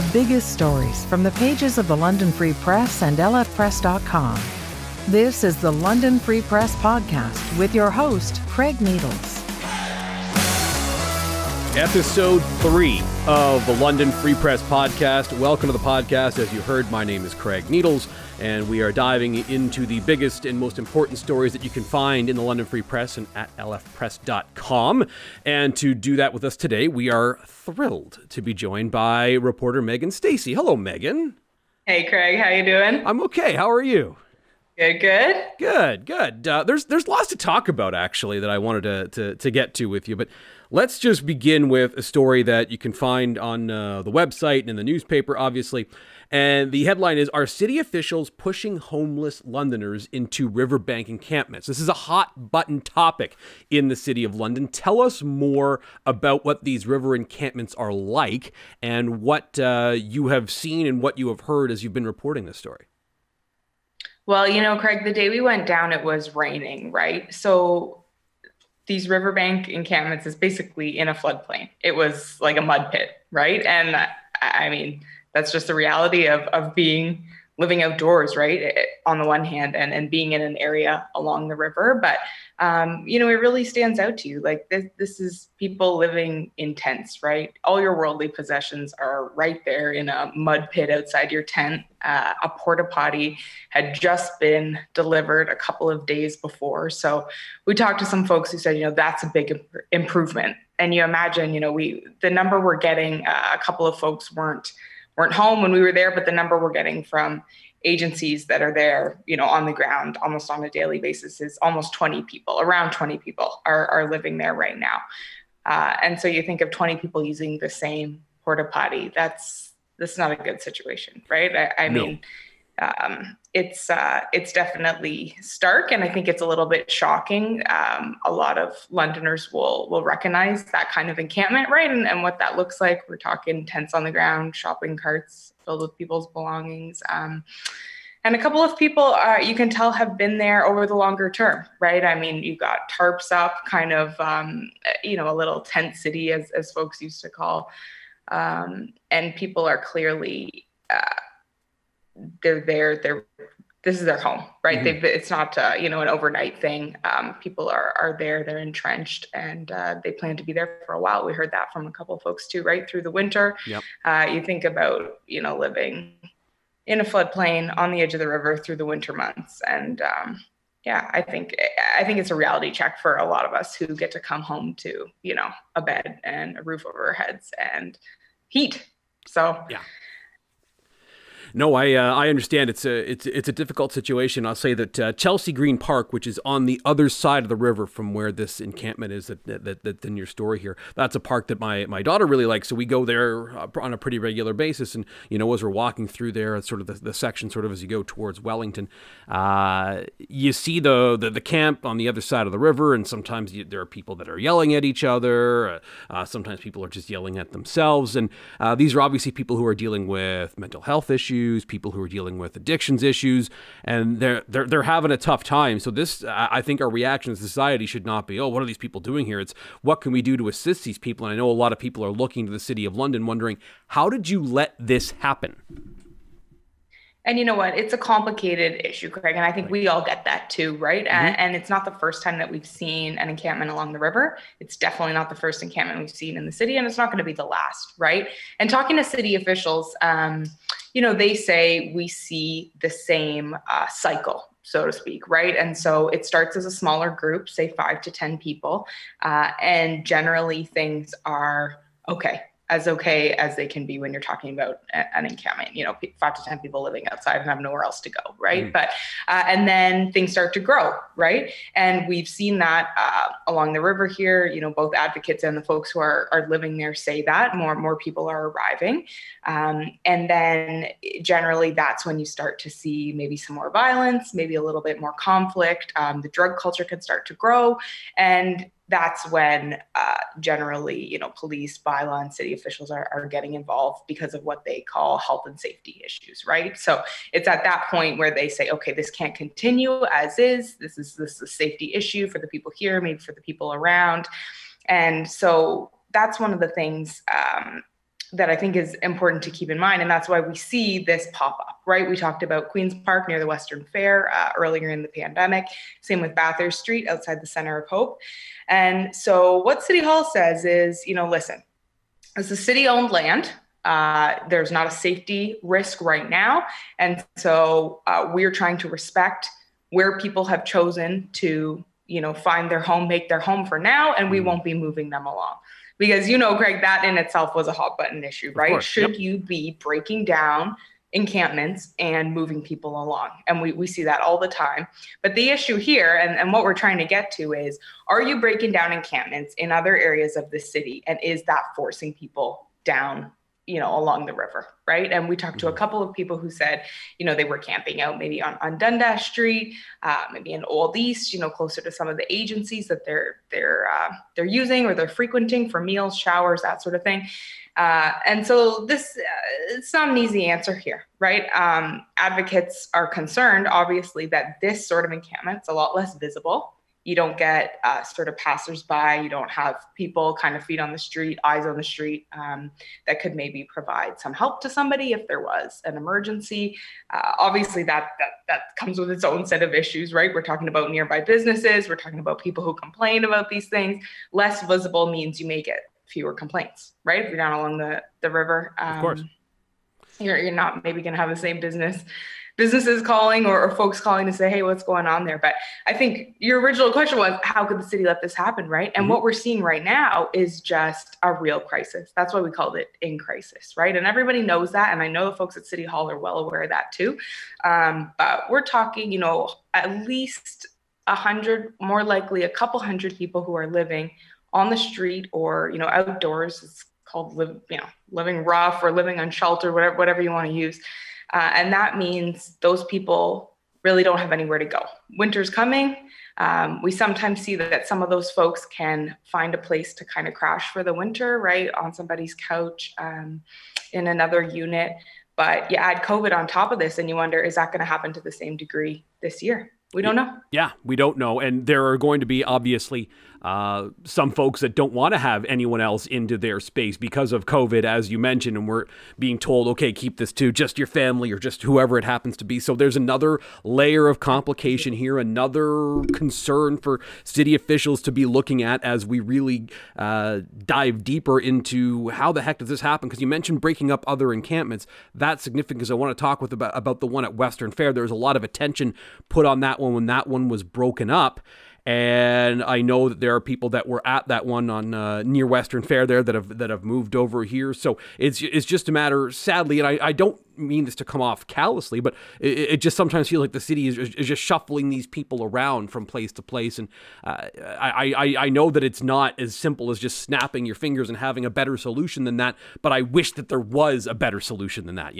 the biggest stories from the pages of the London Free Press and lfpress.com. This is the London Free Press Podcast with your host, Craig Needles. Episode 3 of the London Free Press Podcast. Welcome to the podcast. As you heard, my name is Craig Needles, and we are diving into the biggest and most important stories that you can find in the London Free Press and at lfpress.com. And to do that with us today, we are thrilled to be joined by reporter Megan Stacey. Hello, Megan. Hey, Craig. How you doing? I'm okay. How are you? Good. There's lots to talk about, actually, that I wanted to get to with you, but let's just begin with a story that you can find on the website and in the newspaper, obviously. And the headline is, "Are city officials pushing homeless Londoners into Riverbank encampments?" This is a hot button topic in the city of London. Tell us more about what these river encampments are like and what you have seen and what you have heard as you've been reporting this story. Well, you know, Craig, the day we went down, it was raining, right? So these riverbank encampments is basically in a floodplain. It was like a mud pit, right? And I mean, that's just the reality of living outdoors, right? On the one hand, and being in an area along the river. But, you know, it really stands out to you. Like this is people living in tents, right? All your worldly possessions are right there in a mud pit outside your tent. A porta potty had just been delivered a couple of days before. So we talked to some folks who said, you know, that's a big improvement. And you imagine, you know, the number we're getting, a couple of folks weren't home when we were there, but the number we're getting from agencies that are there, you know, on the ground almost on a daily basis is almost 20 people, around 20 people are living there right now. And so you think of 20 people using the same porta potty, that's not a good situation, right? I mean, it's definitely stark, and I think it's a little bit shocking. A lot of Londoners will recognize that kind of encampment, right? And what that looks like. We're talking tents on the ground, shopping carts filled with people's belongings. And a couple of people, you can tell, have been there over the longer term, right? I mean, you got tarps up, kind of, you know, a little tent city, as folks used to call. And people are clearly, they're there. This is their home, right? Mm-hmm. It's not, you know, an overnight thing. People are there, they're entrenched, and they plan to be there for a while. We heard that from a couple of folks too, right? Through the winter. Yep. You think about, you know, living in a floodplain on the edge of the river through the winter months. And yeah, I think it's a reality check for a lot of us who get to come home to, you know, a bed and a roof over our heads and heat. So yeah. No, I understand. It's a difficult situation. I'll say that Chelsea Green Park, which is on the other side of the river from where this encampment is, that's in your story here, that's a park that my daughter really likes. So we go there on a pretty regular basis. And, you know, as we're walking through there, it's sort of the section sort of as you go towards Wellington, you see the camp on the other side of the river. And sometimes there are people that are yelling at each other. Sometimes people are just yelling at themselves. And these are obviously people who are dealing with mental health issues, people who are dealing with addictions issues, and they're having a tough time. So this, I think our reaction as society should not be, oh, what are these people doing here? It's what can we do to assist these people? And I know a lot of people are looking to the City of London wondering, how did you let this happen? And you know what? It's a complicated issue, Craig, and I think we all get that too, right? Mm-hmm. And it's not the first time that we've seen an encampment along the river. It's definitely not the first encampment we've seen in the city, and it's not going to be the last, right? And talking to city officials, you know, they say we see the same cycle, so to speak, right? And so it starts as a smaller group, say 5 to 10 people, and generally things are okay as they can be when you're talking about an encampment, you know, 5 to 10 people living outside and have nowhere else to go, right? Mm. But, and then things start to grow, right? And we've seen that along the river here, you know, both advocates and the folks who are living there say that more people are arriving. And then generally that's when you start to see maybe some more violence, maybe a little bit more conflict. The drug culture can start to grow, and that's when generally, you know, police, bylaw, and city officials are getting involved because of what they call health and safety issues, right? So it's at that point where they say, okay, this can't continue as is. This is a safety issue for the people here, maybe for the people around. And so that's one of the things that I think is important to keep in mind. And that's why we see this pop up, right? We talked about Queen's Park near the Western Fair earlier in the pandemic. Same with Bathurst Street outside the Center of Hope. And so what City Hall says is, listen, it's a city-owned land. There's not a safety risk right now. And so we're trying to respect where people have chosen to, find their home, make their home for now, and we won't be moving them along. Because, Greg, that in itself was a hot button issue, right? Should you be breaking down encampments and moving people along? And we see that all the time. But the issue here, and what we're trying to get to is, are you breaking down encampments in other areas of the city? And is that forcing people down, along the river, right? And we talked to a couple of people who said, they were camping out maybe on Dundas Street, maybe in Old East, closer to some of the agencies that they're using or they're frequenting for meals, showers, that sort of thing. And so it's not an easy answer here, right? Advocates are concerned, obviously, that this sort of encampment's a lot less visible. You don't get sort of passersby. You don't have people kind of feet on the street, eyes on the street, that could maybe provide some help to somebody if there was an emergency. Obviously, that comes with its own set of issues, right? We're talking about nearby businesses. We're talking about people who complain about these things. Less visible means you may get fewer complaints, right? If you're down along the river, of course, you're not maybe going to have the same businesses calling or folks calling to say, hey, what's going on there? But I think your original question was, how could the city let this happen, right? And what we're seeing right now is just a real crisis. That's why we called it in crisis, right? And everybody knows that. And I know the folks at City Hall are well aware of that too. But we're talking, at least 100, more likely a couple hundred people who are living on the street or, outdoors. It's called living rough or living unsheltered, whatever you want to use. And that means those people really don't have anywhere to go. Winter's coming. We sometimes see that some of those folks can find a place to kind of crash for the winter, right? On somebody's couch, in another unit. But you add COVID on top of this and you wonder, is that going to happen to the same degree this year? We don't know. Yeah, we don't know. And there are going to be obviously some folks that don't want to have anyone else into their space because of COVID, as you mentioned, and we're being told, okay, keep this to just your family or just whoever it happens to be. So there's another layer of complication here, another concern for city officials to be looking at as we really dive deeper into how the heck does this happen? Because you mentioned breaking up other encampments. That's significant because I want to talk about the one at Western Fair. There was a lot of attention put on that one when that one was broken up. And I know that there are people that were at that one on near Western Fair there that have moved over here. So it's just a matter, sadly, and I don't mean this to come off callously, but it just sometimes feels like the city is just shuffling these people around from place to place. And I know that it's not as simple as just snapping your fingers and having a better solution than that, but I wish that there was a better solution than that,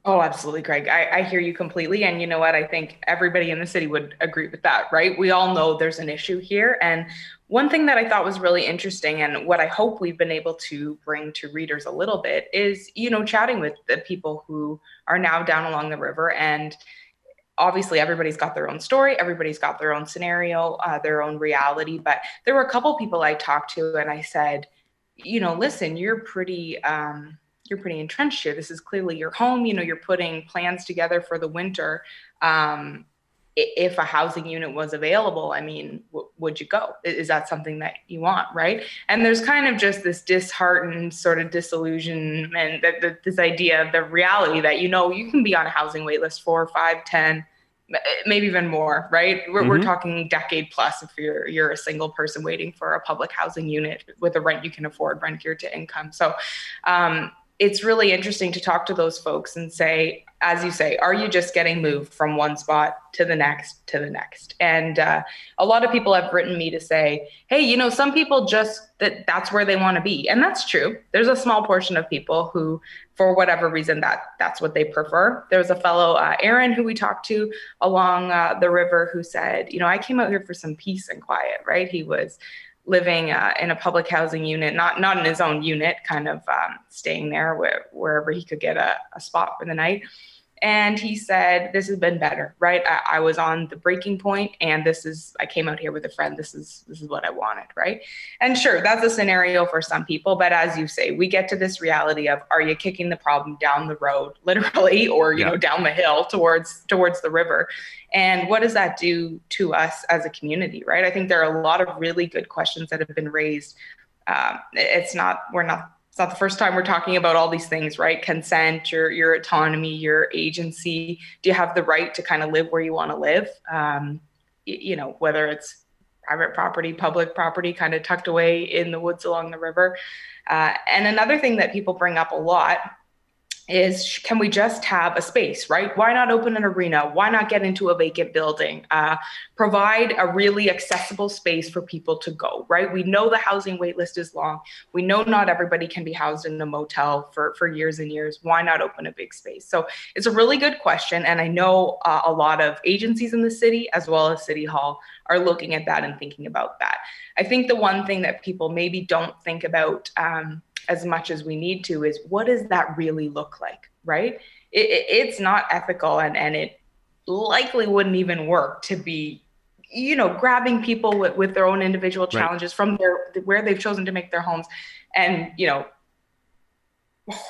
Oh, absolutely, Greg. I hear you completely. And you know what? I think everybody in the city would agree with that, right? We all know there's an issue here. And one thing that I thought was really interesting and what I hope we've been able to bring to readers a little bit is, chatting with the people who are now down along the river. And obviously everybody's got their own story. Everybody's got their own scenario, their own reality. But there were a couple people I talked to and I said, listen, you're pretty entrenched here. This is clearly your home. You're putting plans together for the winter. If a housing unit was available, would you go? Is that something that you want, right? And there's kind of just this disheartened sort of disillusionment, this idea of the reality that, you can be on a housing wait list 4, 5, 10, maybe even more, right? We're talking decade plus if you're a single person waiting for a public housing unit with a rent you can afford, rent geared to income. So, it's really interesting to talk to those folks and say, as you say, are you just getting moved from one spot to the next to the next? And a lot of people have written me to say, hey, some people just that's where they want to be. And that's true. There's a small portion of people who, for whatever reason, that's what they prefer. There was a fellow, Aaron, who we talked to along the river who said, I came out here for some peace and quiet, right? He was living in a public housing unit, not in his own unit, kind of staying there wherever he could get a spot for the night. And he said, this has been better, right? I was on the breaking point, and I came out here with a friend. This is what I wanted, right? And sure, that's a scenario for some people. But as you say, we get to this reality of, are you kicking the problem down the road, literally, or, you know, down the hill towards the river? And what does that do to us as a community, right? I think there are a lot of really good questions that have been raised. It's not the first time we're talking about all these things, right? Consent, your autonomy, your agency. Do you have the right to kind of live where you want to live? You know, whether it's private property, public property, kind of tucked away in the woods along the river. And another thing that people bring up a lot is, can we just have a space, right? Why not open an arena? Why not get into a vacant building? Provide a really accessible space for people to go, right? We know the housing wait list is long. We know not everybody can be housed in a motel for years and years. Why not open a big space? So it's a really good question. And I know a lot of agencies in the city, as well as City Hall, are looking at that and thinking about that. I think the one thing that people maybe don't think about as much as we need to is, what does that really look like, right? It's not ethical, and it likely wouldn't even work to be, you know, grabbing people with their own individual challenges from where they've chosen to make their homes, and, you know,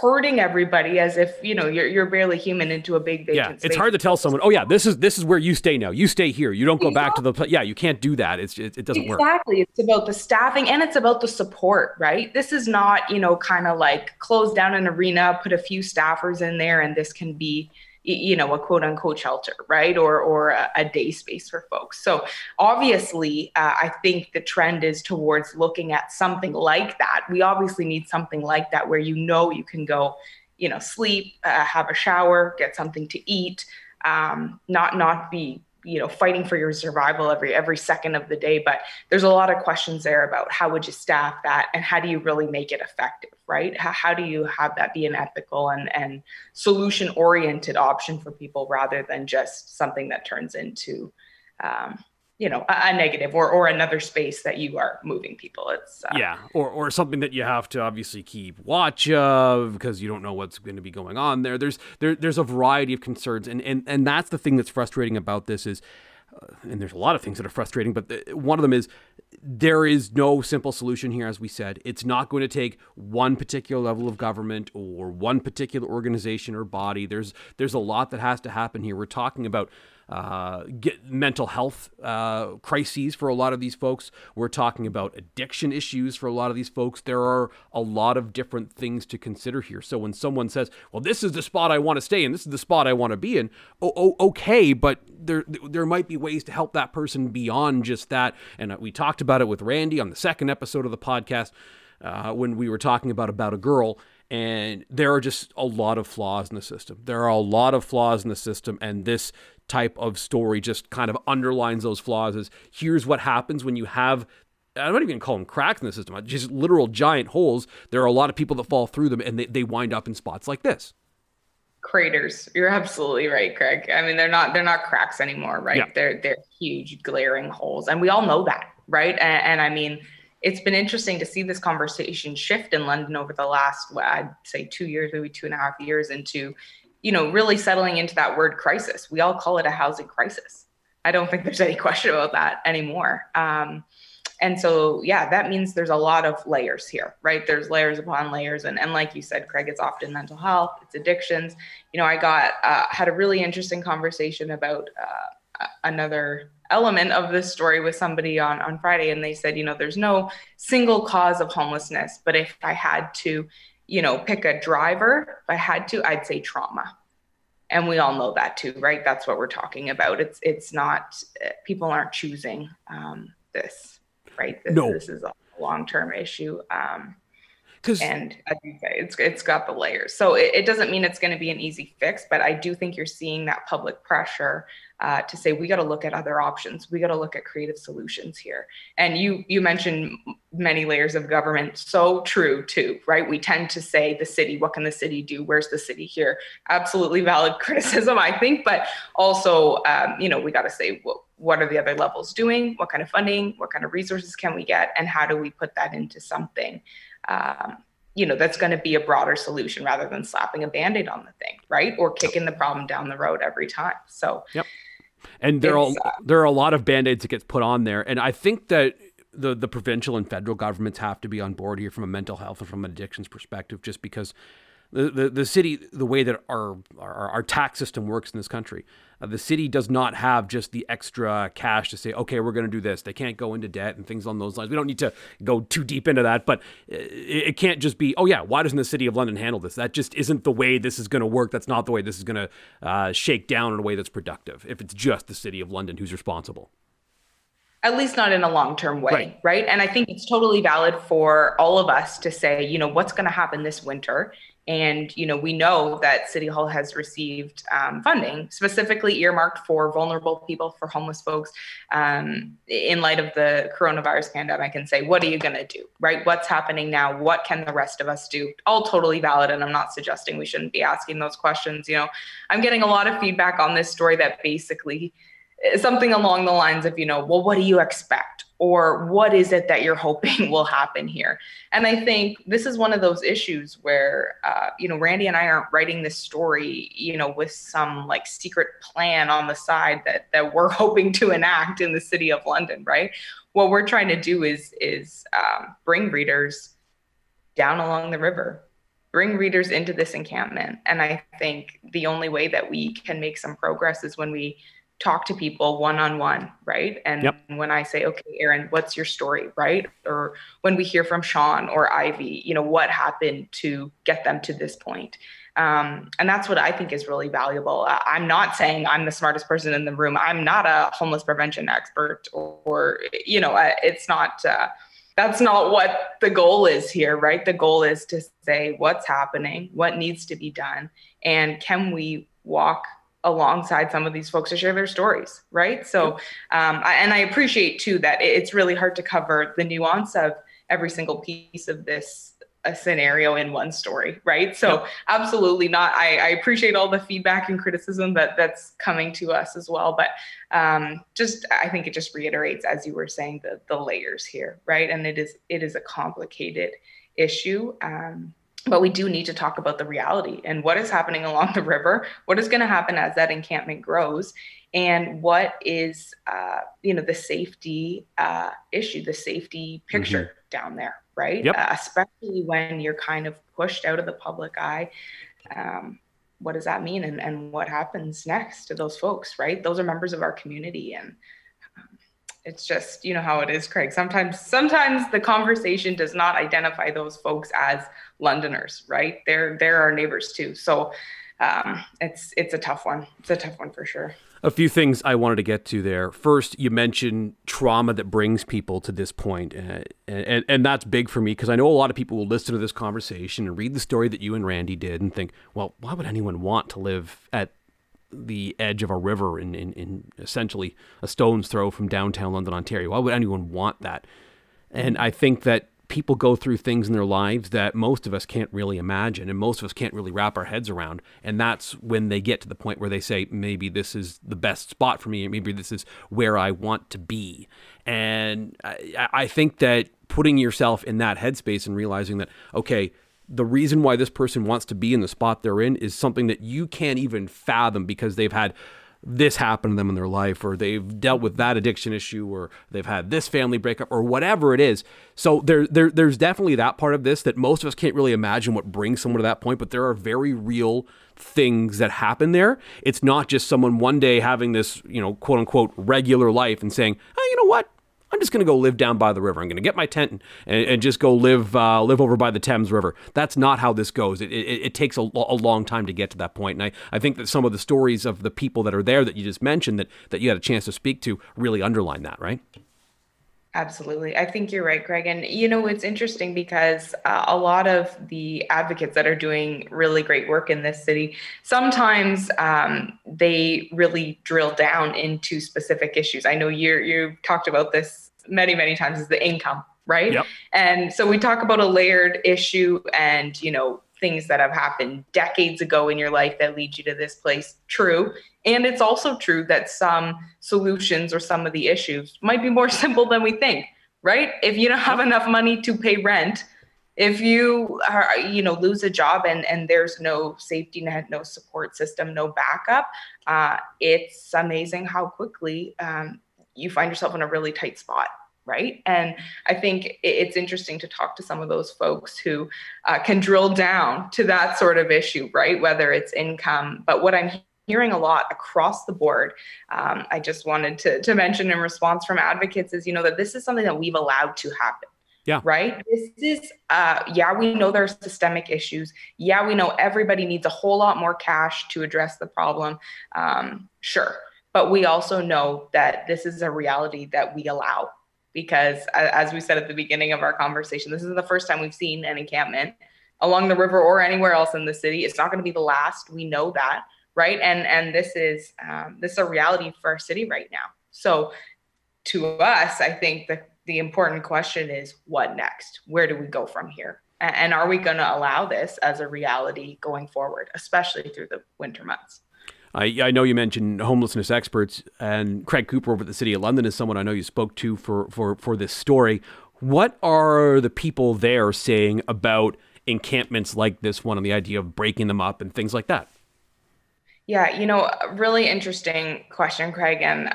hurting everybody as if, you know, you're barely human into a big vacant space. It's hard to tell someone, oh yeah, this is where you stay now. You stay here. You don't go back to the place. Yeah, you can't do that. It doesn't work. Exactly. It's about the staffing, and it's about the support, right? This is not, you know, kind of like close down an arena, put a few staffers in there, and this can be, you know, a quote unquote shelter, right? Or a day space for folks. So obviously, I think the trend is towards looking at something like that. We obviously need something like that where, you know, you can go, you know, sleep, have a shower, get something to eat, not be, you know, fighting for your survival every second of the day. But there's a lot of questions there about, how would you staff that, and how do you really make it effective, right? How do you have that be an ethical and solution-oriented option for people, rather than just something that turns into, you know, a negative or another space that you are moving people. It's or something that you have to obviously keep watch of, because you don't know what's going to be going on there. There's a variety of concerns, and that's the thing that's frustrating about this is, and there's a lot of things that are frustrating, but one of them is, there is no simple solution here. As we said, it's not going to take one particular level of government or one particular organization or body. There's a lot that has to happen here. We're talking about mental health crises for a lot of these folks. We're talking about addiction issues for a lot of these folks. There are a lot of different things to consider here. So when someone says, well, this is the spot I want to stay in, this is the spot I want to be in, okay, but there might be ways to help that person beyond just that. And we talked about it with Randy on the second episode of the podcast when we were talking about a girl. And there are just a lot of flaws in the system. There are a lot of flaws in the system, and this type of story just kind of underlines those flaws. Is, here's what happens when you have, I'm not even going to call them cracks in the system, just literal giant holes. There are a lot of people that fall through them, and they wind up in spots like this. Craters. You're absolutely right, Craig. I mean, they're not cracks anymore, right? Yeah. They're huge, glaring holes, and we all know that, right? And I mean, it's been interesting to see this conversation shift in London over the last, I'd say 2 years, maybe 2.5 years, into, you know, really settling into that word crisis. We all call it a housing crisis. I don't think there's any question about that anymore. And so, yeah, that means there's a lot of layers here, right? There's layers upon layers. And like you said, Craig, it's often mental health, it's addictions. You know, I had a really interesting conversation about another element of this story with somebody on Friday. And they said, you know, there's no single cause of homelessness, but if I had to, you know, pick a driver, if I had to, I'd say trauma. And we all know that too, right? That's what we're talking about. It's not, people aren't choosing this, right? This is a long-term issue. And as you say, it's got the layers. So it doesn't mean it's going to be an easy fix, but I do think you're seeing that public pressure to say, we got to look at other options. We got to look at creative solutions here. And you mentioned many layers of government. So true too, right? We tend to say the city, what can the city do? Where's the city here? Absolutely valid criticism, I think, but also, you know, we got to say, what are the other levels doing? What kind of funding? What kind of resources can we get? And how do we put that into something that's going to be a broader solution rather than slapping a Band-Aid on the thing, right? Or kicking the problem down the road every time. So, yep. And there are a lot of Band-Aids that gets put on there. And I think that the provincial and federal governments have to be on board here from a mental health and from an addictions perspective, just because the city, the way that our tax system works in this country, the city does not have just the extra cash to say, okay, we're going to do this. They can't go into debt and things along those lines. We don't need to go too deep into that, but it can't just be, oh yeah, why doesn't the City of London handle this? That just isn't the way this is going to work. That's not the way this is going to shake down in a way that's productive if it's just the City of London who's responsible. At least not in a long-term way, right? And I think it's totally valid for all of us to say, what's going to happen this winter. And, we know that City Hall has received funding specifically earmarked for vulnerable people, for homeless folks, in light of the coronavirus pandemic, and say, what are you going to do, right? What's happening now? What can the rest of us do? All totally valid. And I'm not suggesting we shouldn't be asking those questions. I'm getting a lot of feedback on this story that basically something along the lines of, well, what do you expect? Or what is it that you're hoping will happen here? And I think this is one of those issues where, Randy and I aren't writing this story, with some like secret plan on the side that we're hoping to enact in the City of London, right? What we're trying to do is bring readers down along the river, bring readers into this encampment. And I think the only way that we can make some progress is when we talk to people one-on-one, right? And when I say, okay, Aaron, what's your story, right? Or when we hear from Sean or Ivy, what happened to get them to this point? And that's what I think is really valuable. I'm not saying I'm the smartest person in the room. I'm not a homeless prevention expert or it's not, that's not what the goal is here, right? The goal is to say what's happening, what needs to be done, and can we walk alongside some of these folks to share their stories, right? So, and I appreciate too that it's really hard to cover the nuance of every single piece of this scenario in one story, right? So absolutely not. I appreciate all the feedback and criticism that's coming to us as well, but I think it just reiterates, as you were saying, the layers here, right? And it is a complicated issue. But we do need to talk about the reality and what is happening along the river, what is going to happen as that encampment grows, and what is, the safety issue, the safety picture down there, right? Especially when you're kind of pushed out of the public eye. What does that mean? And what happens next to those folks, right? Those are members of our community. And it's just, how it is, Craig. Sometimes the conversation does not identify those folks as Londoners, right? They're our neighbors too. So it's a tough one. It's a tough one for sure. A few things I wanted to get to there. First, you mentioned trauma that brings people to this point. And that's big for me because I know a lot of people will listen to this conversation and read the story that you and Randy did and think, well, why would anyone want to live at the edge of a river in essentially a stone's throw from downtown London, Ontario? Why would anyone want that? And I think that people go through things in their lives that most of us can't really imagine and most of us can't really wrap our heads around. And that's when they get to the point where they say, maybe this is the best spot for me, or maybe this is where I want to be. And I think that putting yourself in that headspace and realizing that, okay, the reason why this person wants to be in the spot they're in is something that you can't even fathom because they've had this happen to them in their life, or they've dealt with that addiction issue, or they've had this family breakup, or whatever it is. So there's definitely that part of this that most of us can't really imagine what brings someone to that point, but there are very real things that happen there. It's not just someone one day having this, quote unquote, regular life and saying, oh, you know what? I'm just going to go live down by the river. I'm going to get my tent and just go live over by the Thames River. That's not how this goes. It takes a long time to get to that point. And I think that some of the stories of the people that are there that you just mentioned that you had a chance to speak to really underline that, right? Absolutely. I think you're right, Greg. And, it's interesting because a lot of the advocates that are doing really great work in this city, sometimes they really drill down into specific issues. I know you've talked about this many, many times, is the income, right? Yep. And so we talk about a layered issue and, things that have happened decades ago in your life that lead you to this place. True. And it's also true that some solutions or some of the issues might be more simple than we think, right? If you don't have enough money to pay rent, If you are, lose a job and there's no safety net, no support system, no backup, it's amazing how quickly you find yourself in a really tight spot. Right. And I think it's interesting to talk to some of those folks who can drill down to that sort of issue, right? Whether it's income, but what I'm hearing a lot across the board, I just wanted to mention in response from advocates is, that this is something that we've allowed to happen. Yeah. Right. This is, we know there are systemic issues. Yeah, we know everybody needs a whole lot more cash to address the problem. Sure. But we also know that this is a reality that we allow. Because as we said at the beginning of our conversation, this is the first time we've seen an encampment along the river or anywhere else in the city. It's not going to be the last. We know that, right? And this is a reality for our city right now. So to us, I think the important question is what next? Where do we go from here? And are we going to allow this as a reality going forward, especially through the winter months? I know you mentioned homelessness experts, and Craig Cooper over at the City of London is someone I know you spoke to for this story. What are the people there saying about encampments like this one and the idea of breaking them up and things like that? Yeah, a really interesting question, Craig. And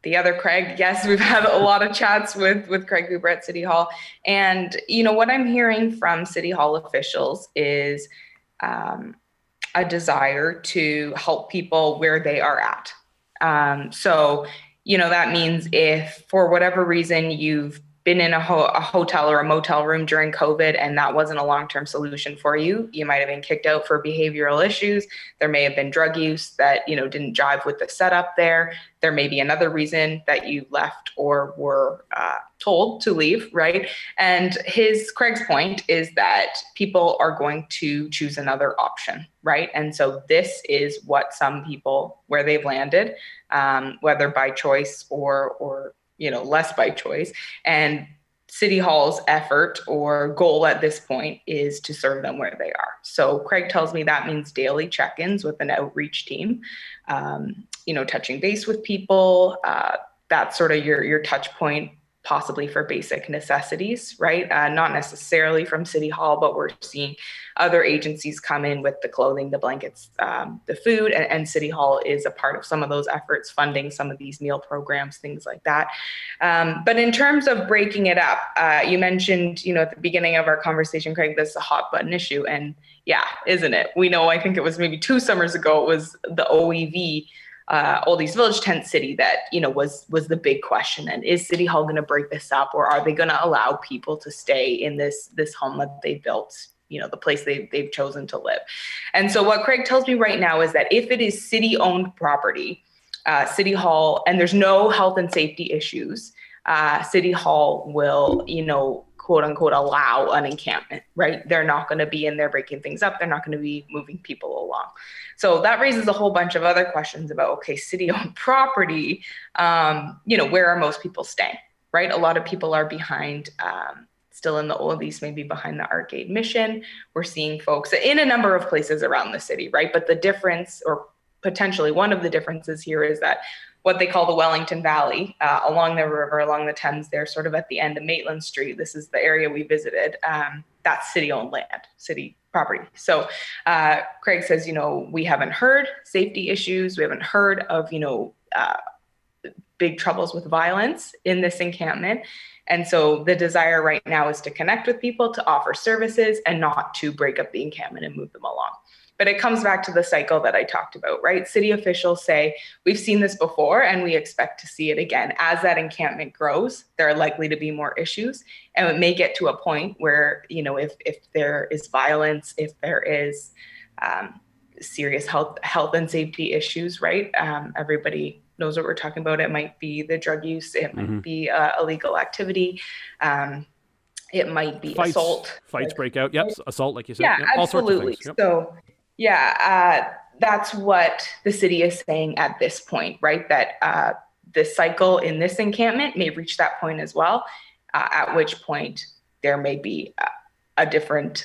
the other Craig, yes, we've had a lot of chats with Craig Cooper at City Hall. And, what I'm hearing from City Hall officials is a desire to help people where they are at. So, that means if for whatever reason you've been in a hotel or a motel room during COVID and that wasn't a long-term solution for you, you might have been kicked out for behavioral issues. There may have been drug use that, didn't jive with the setup there. There may be another reason that you left or were told to leave, right? And Craig's point is that people are going to choose another option, right? And so this is what some people, where they've landed, whether by choice or less by choice. And City Hall's effort or goal at this point is to serve them where they are. So Craig tells me that means daily check-ins with an outreach team, touching base with people. That's sort of your touch point, possibly for basic necessities, right? Not necessarily from City Hall, but we're seeing other agencies come in with the clothing, the blankets, the food, and City Hall is a part of some of those efforts, funding some of these meal programs, things like that. But in terms of breaking it up, you mentioned, at the beginning of our conversation, Craig, this is a hot button issue. And yeah, isn't it? We know, I think it was maybe 2 summers ago, it was the OEV, Old East Village tent city that, was the big question. And is City Hall going to break this up, or are they going to allow people to stay in this home that they built, the place they've chosen to live? And so what Craig tells me right now is that if it is city owned property, City Hall, and there's no health and safety issues, City Hall will, quote unquote, allow an encampment, right? They're not going to be in there breaking things up. They're not going to be moving people along. So that raises a whole bunch of other questions about, okay, city-owned property, where are most people staying, right? A lot of people are behind, still in the old east, maybe behind the Arcade Mission. We're seeing folks in a number of places around the city, right? But the difference, or potentially one of the differences here, is that what they call the Wellington Valley, along the river, along the Thames there, sort of at the end of Maitland Street. This is the area we visited. That's city-owned land, city property. So Craig says, we haven't heard safety issues. We haven't heard of, big troubles with violence in this encampment. And so the desire right now is to connect with people, to offer services, and not to break up the encampment and move them along. But it comes back to the cycle that I talked about, right? City officials say, we've seen this before and we expect to see it again. As that encampment grows, there are likely to be more issues. And it may get to a point where, if there is violence, if there is serious health and safety issues, right? Everybody knows what we're talking about. It might be the drug use. It might be illegal activity. It might be assault. Fights break out. Yep. Assault, like you said. Yeah, yep. absolutely. All sorts of things. Yep. So, that's what the city is saying at this point, right? That the cycle in this encampment may reach that point as well, at which point there may be a different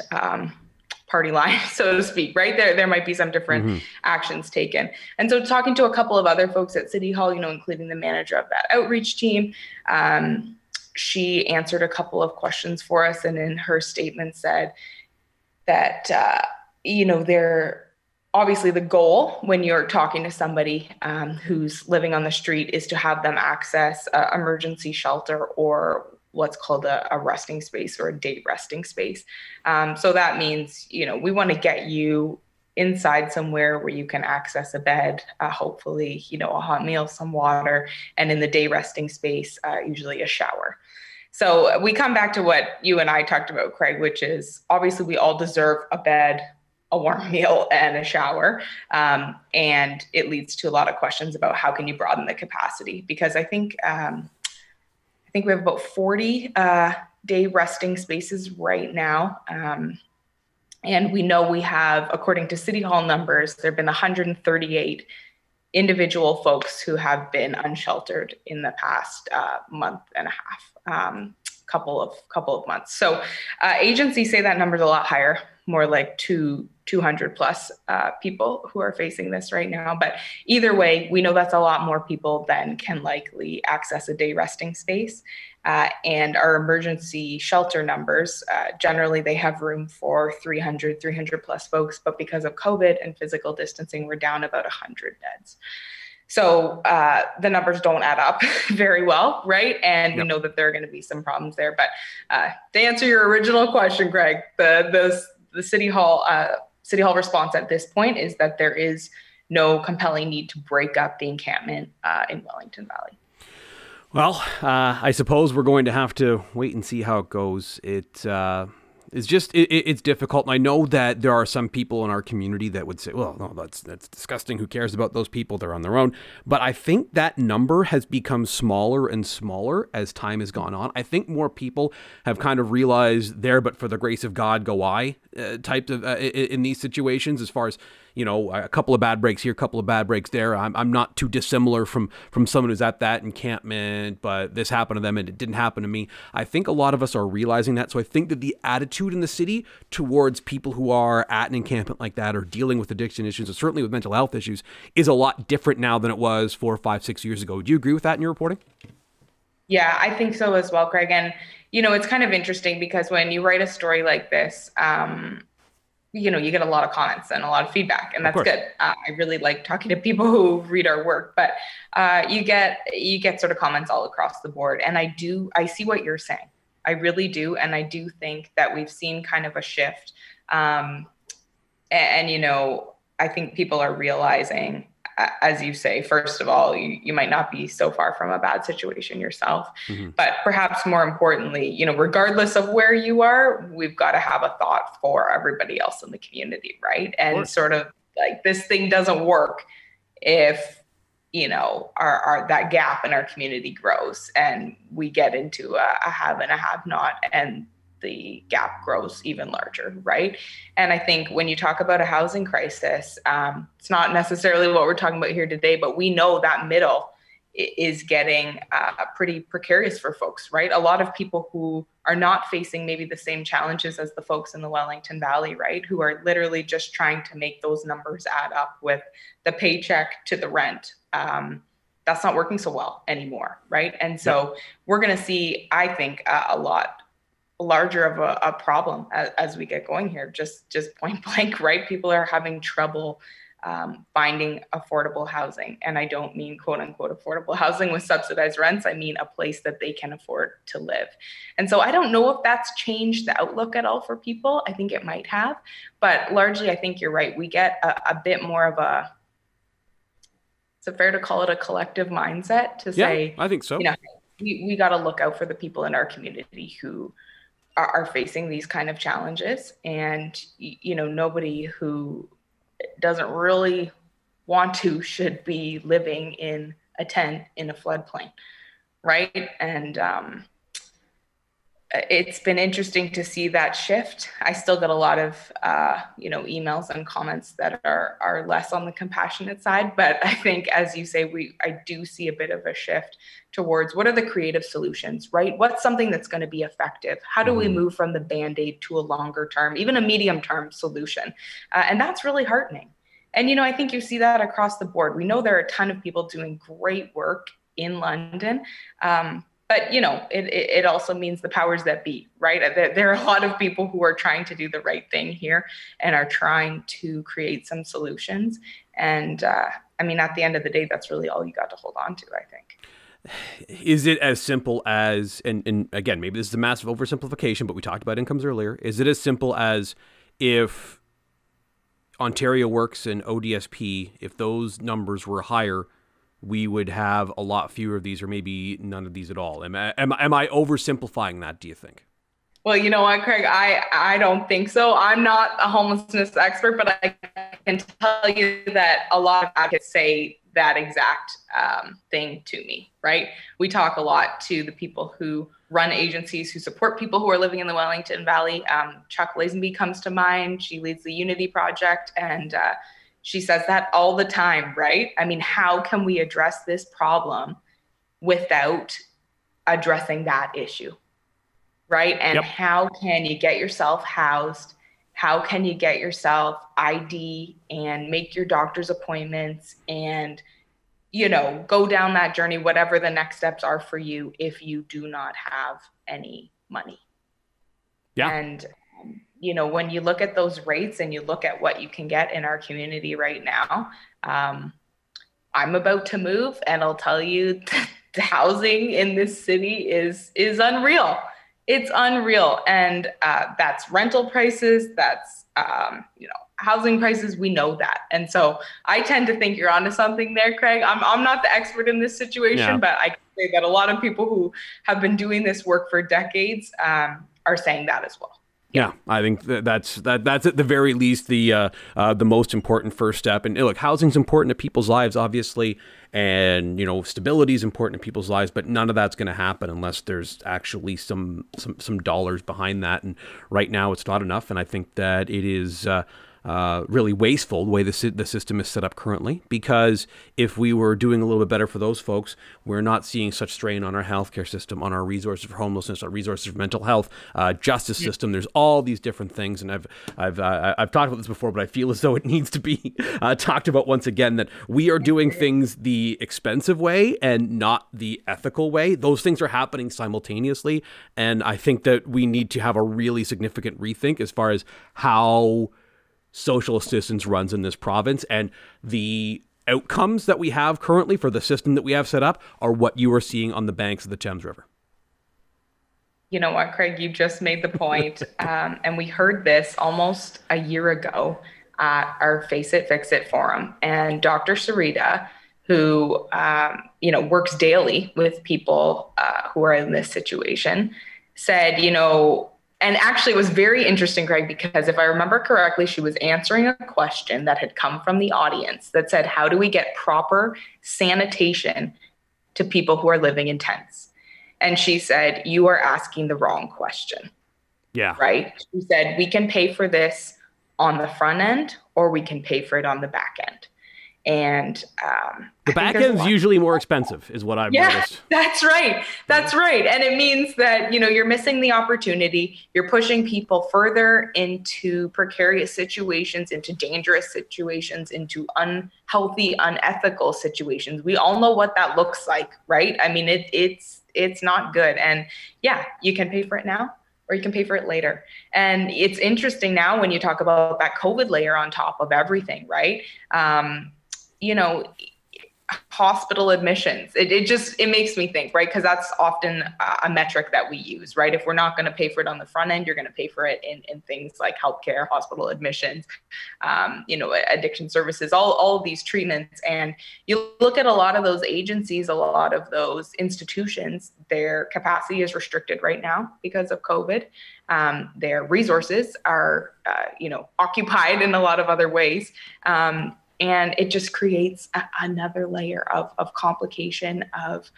party line, so to speak, right? There might be some different actions taken. And so talking to a couple of other folks at City Hall, including the manager of that outreach team, she answered a couple of questions for us, and in her statement said that, they're obviously the goal when you're talking to somebody who's living on the street is to have them access emergency shelter or what's called a resting space or a day resting space. So that means, we want to get you inside somewhere where you can access a bed, hopefully, a hot meal, some water, and in the day resting space, usually a shower. So we come back to what you and I talked about, Craig, which is obviously we all deserve a bed, a warm meal, and a shower. And it leads to a lot of questions about how can you broaden the capacity? Because I think we have about 40 day resting spaces right now. And we know we have, according to City Hall numbers, there have been 138 individual folks who have been unsheltered in the past month and a half, couple of months. So agencies say that number's a lot higher, more like 200 plus people who are facing this right now. But either way, we know that's a lot more people than can likely access a day resting space. And our emergency shelter numbers, generally they have room for 300 plus folks, but because of COVID and physical distancing, we're down about 100 beds. So the numbers don't add up very well, right? And we know that there are going to be some problems there. But to answer your original question, Greg, the City Hall response at this point is that there is no compelling need to break up the encampment in Wellington Valley. Well, I suppose we're going to have to wait and see how it goes. It's difficult. And I know that there are some people in our community that would say, well, no, that's disgusting. Who cares about those people? They're on their own. But I think that number has become smaller and smaller as time has gone on. I think more people have kind of realized there, but for the grace of God, go I types of in these situations, as far as, a couple of bad breaks here, a couple of bad breaks there. I'm not too dissimilar from someone who's at that encampment, but this happened to them and it didn't happen to me. I think a lot of us are realizing that. So I think that the attitude in the city towards people who are at an encampment like that or dealing with addiction issues, or certainly with mental health issues, is a lot different now than it was 4, 5, 6 years ago. Do you agree with that in your reporting? Yeah, I think so as well, Craig. And, it's kind of interesting because when you write a story like this, you get a lot of comments and a lot of feedback, and that's good. I really like talking to people who read our work, but you get sort of comments all across the board. And I see what you're saying. I really do. And I do think that we've seen kind of a shift. And I think people are realizing, as you say, first of all, you might not be so far from a bad situation yourself, but perhaps more importantly, regardless of where you are, we've got to have a thought for everybody else in the community, right? And sort of like this thing doesn't work if, our that gap in our community grows and we get into a have and a have not, and the gap grows even larger, right? And I think when you talk about a housing crisis, it's not necessarily what we're talking about here today, but we know that middle is getting pretty precarious for folks, right? A lot of people who are not facing maybe the same challenges as the folks in the Wellington Valley, right? Who are literally just trying to make those numbers add up with the paycheck to the rent. That's not working so well anymore, right? And so we're going to see, I think, a lot larger of a problem as we get going here, just point blank, right? People are having trouble finding affordable housing. And I don't mean quote unquote affordable housing with subsidized rents. I mean a place that they can afford to live. And so I don't know if that's changed the outlook at all for people. I think it might have, but largely I think you're right. We get a bit more of is it fair to call it a collective mindset to say, I think so. We got to look out for the people in our community who are facing these kind of challenges, and nobody who doesn't really want to should be living in a tent in a floodplain, right? And it's been interesting to see that shift. I still get a lot of emails and comments that are less on the compassionate side, but I think, as you say, I do see a bit of a shift towards what are the creative solutions, right? What's something that's going to be effective? How do we move from the Band-Aid to a longer term, even a medium term solution? And that's really heartening. And, I think you see that across the board. We know there are a ton of people doing great work in London. But, it also means the powers that be, right? There are a lot of people who are trying to do the right thing here and are trying to create some solutions. And at the end of the day, that's really all you got to hold on to, I think. Is it as simple as, and again, maybe this is a massive oversimplification, but we talked about incomes earlier. Is it as simple as if Ontario Works and ODSP, if those numbers were higher, we would have a lot fewer of these, or maybe none of these at all? Am I oversimplifying that, do you think? Well, you know what, Craig, I don't think so. I'm not a homelessness expert, but I can tell you that a lot of advocates say that exact thing to me, right? We talk a lot to the people who run agencies who support people who are living in the Wellington Valley. Chuck Lazenby comes to mind. She leads the Unity Project, and she says that all the time, right? I mean, how can we address this problem without addressing that issue, right? And how can you get yourself housed? How can you get yourself ID and make your doctor's appointments and, go down that journey, whatever the next steps are for you if you do not have any money? Yeah. And, when you look at those rates and you look at what you can get in our community right now, I'm about to move, and I'll tell you the housing in this city is unreal. It's unreal. And that's rental prices. That's, housing prices. We know that. And so I tend to think you're onto something there, Craig. I'm not the expert in this situation, but I can say that a lot of people who have been doing this work for decades are saying that as well. Yeah, I think that's at the very least the most important first step. And look, housing's important to people's lives, obviously, and stability is important to people's lives. But none of that's going to happen unless there's actually some dollars behind that. And right now, it's not enough. And I think that it is really wasteful the way the system is set up currently, because if we were doing a little bit better for those folks, we're not seeing such strain on our healthcare system, on our resources for homelessness, our resources for mental health, justice system. There's all these different things, and I've talked about this before, but I feel as though it needs to be talked about once again, that we are doing things the expensive way and not the ethical way. Those things are happening simultaneously, and I think that we need to have a really significant rethink as far as how social assistance runs in this province, and the outcomes that we have currently for the system that we have set up are what you are seeing on the banks of the Thames River. You know what, Craig, you just made the point. And we heard this almost a year ago at our Face It, Fix It forum. And Dr. Sarita, who, works daily with people who are in this situation, said, and actually it was very interesting, Craig, because if I remember correctly, she was answering a question that had come from the audience that said, how do we get proper sanitation to people who are living in tents? And she said, you are asking the wrong question. Yeah. Right? She said, we can pay for this on the front end, or we can pay for it on the back end. And the back end's usually more expensive, is what I've noticed. That's right. That's right. And it means that, you're missing the opportunity. You're pushing people further into precarious situations, into dangerous situations, into unhealthy, unethical situations. We all know what that looks like, right? I mean, it's not good. And you can pay for it now, or you can pay for it later. And it's interesting now when you talk about that COVID layer on top of everything, right? Hospital admissions. It makes me think, right? Because that's often a metric that we use, right? If we're not going to pay for it on the front end, you're going to pay for it in things like healthcare, hospital admissions, addiction services, all of these treatments. And you look at a lot of those agencies, a lot of those institutions, their capacity is restricted right now because of COVID. Their resources are, occupied in a lot of other ways. And it just creates another layer of complication, of,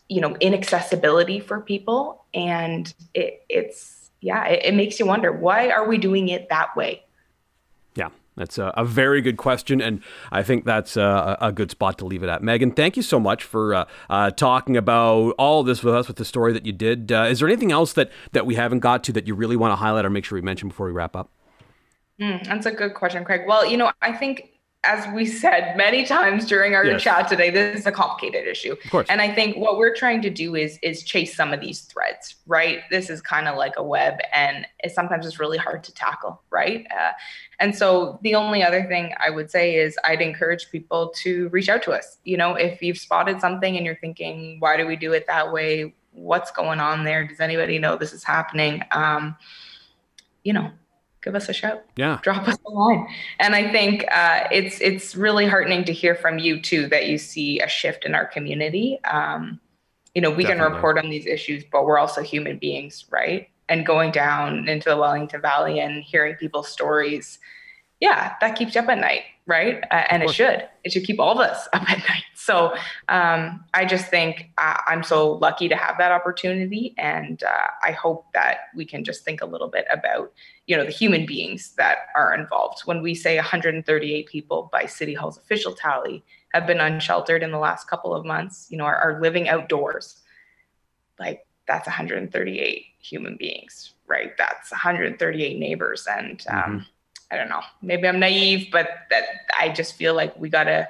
inaccessibility for people. And it makes you wonder, why are we doing it that way? Yeah, that's a very good question. And I think that's a good spot to leave it at. Megan, thank you so much for talking about all of this with us, with the story that you did. Is there anything else that we haven't got to that you really want to highlight or make sure we mention before we wrap up? That's a good question, Craig. Well, I think as we said many times during our Yes. chat today, this is a complicated issue. Of course. And I think what we're trying to do is chase some of these threads, right? This is kind of like a web, and sometimes it's really hard to tackle, right? And so the only other thing I would say is I'd encourage people to reach out to us. You know, if you've spotted something and you're thinking, why do we do it that way? What's going on there? Does anybody know this is happening? You know, give us a shout. Yeah. Drop us a line. And I think it's really heartening to hear from you too, that you see a shift in our community. You know, we can report on these issues, but we're also human beings, right? And going down into the Wellington Valley and hearing people's stories, yeah, that keeps you up at night, right? And it should keep all of us up at night. So I just think I'm so lucky to have that opportunity. And I hope that we can just think a little bit about, you know, the human beings that are involved. When we say 138 people by City Hall's official tally have been unsheltered in the last couple of months, you know, are living outdoors, like that's 138 human beings, right? That's 138 neighbors. And I don't know, maybe I'm naive, but that I just feel like we got to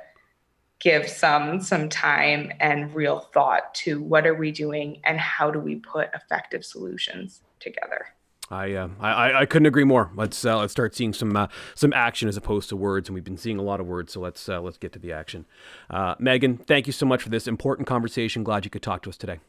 give some time and real thought to what are we doing and how do we put effective solutions together. I couldn't agree more. Let's start seeing some action as opposed to words, and we've been seeing a lot of words. So let's get to the action. Megan, thank you so much for this important conversation. Glad you could talk to us today.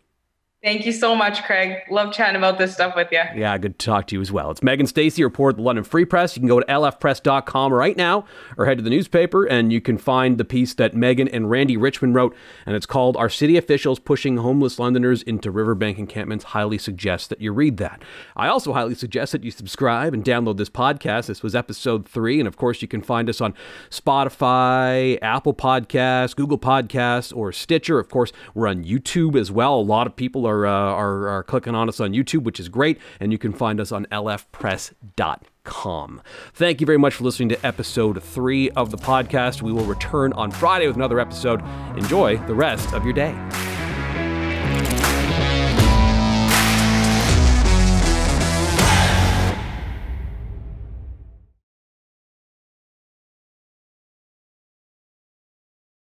Thank you so much, Craig. Love chatting about this stuff with you. Yeah, good to talk to you as well. It's Megan Stacey, reporter at the London Free Press. You can go to lfpress.com right now or head to the newspaper and you can find the piece that Megan and Randy Richmond wrote, and it's called "Our City Officials Pushing Homeless Londoners into Riverbank Encampments." Highly suggest that you read that. I also highly suggest that you subscribe and download this podcast. This was episode 3, and of course you can find us on Spotify, Apple Podcasts, Google Podcasts, or Stitcher. Of course, we're on YouTube as well. A lot of people are clicking on us on YouTube, which is great, and you can find us on lfpress.com. Thank you very much for listening to episode 3 of the podcast. We will return on Friday with another episode. Enjoy the rest of your day.